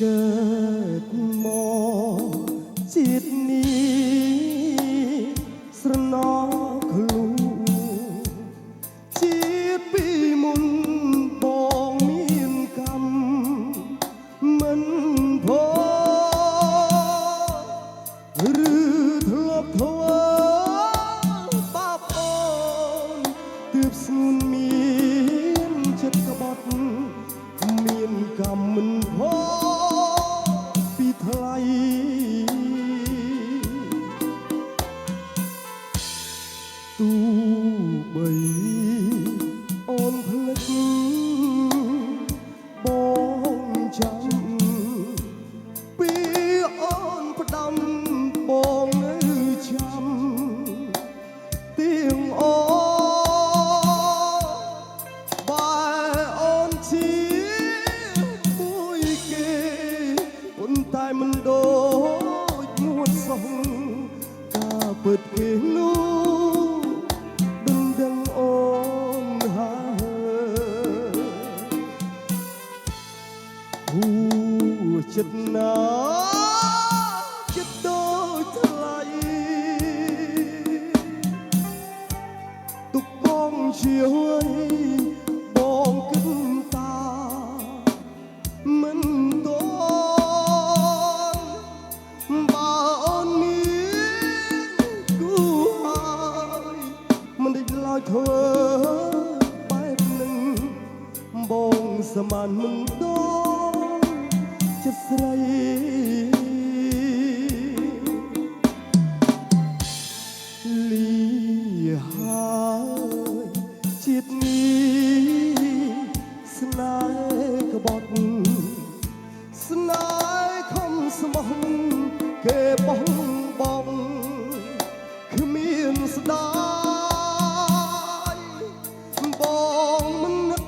កើតមកជាតិនេះស្រណោខ្លួនជាតិពីមុនបងមានកម្មមិនផងឬធ្លាប់ធ្វើបាបអូនទើបស្ងួនមានចិត្តក្បត់មានកម្មមិនផងពីថ្លៃទូបីអូនភ្លេចបងចាំពីអូនផ្ដាំបងនៅចាំទៀងអូបែអូនជាមួយគេប៉ុន្តែមិនដូចមួយសោះការពិតគេនោះដឹងអូនហើយហូចិត្តណាចិត្តដូចថ្លៃទុកបងជាហើយបងគិតតាមិនតន់បើអូនមានគូហើយមិនដេចឡើយធ្វើបែបនឹងបងសមានមិនដល់ចិត្តស្រីលីហើយជាតិនេះស្នេហ៍ក្បត់ស្នេហ៍ខំស្មោះគេបោះបង់គ្មានស្ដាយបងមិននឹក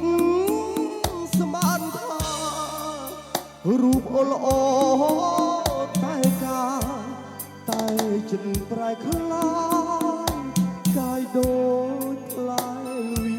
ស្មានថារូបអូល្អតែការតែចិត្តប្រែខ្លាយកាយដូចផ្លែលវី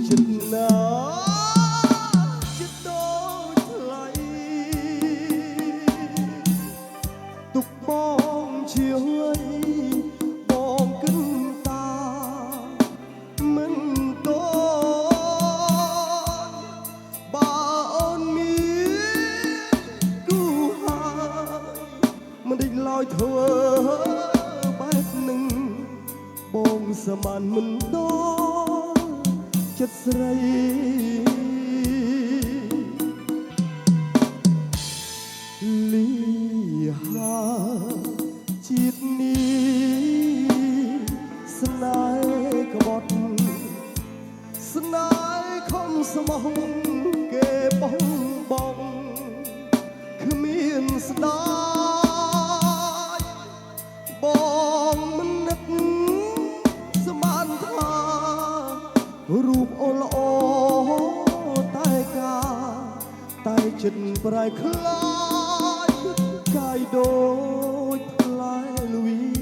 ចិត្តណាចិត្តដូចថ្លៃទុកបងជាហើយបងគិតតាមិនតន់បើអូនមានគូហើយមិនដេចឡើយធ្វើបែបនឹងបងសមានមិនដល់ចិត្តស្រីលីហើយជាតិនេះស្នេហ៍ក្បត់ស្នេហ៍ខំស្មោះគេបោះបង់គ្មានស្ដាយបងមិននឹកស្មានថារូបអូល្អតែការតែចិត្តប្រែខ្លាយកាយដូចផ្លែលវី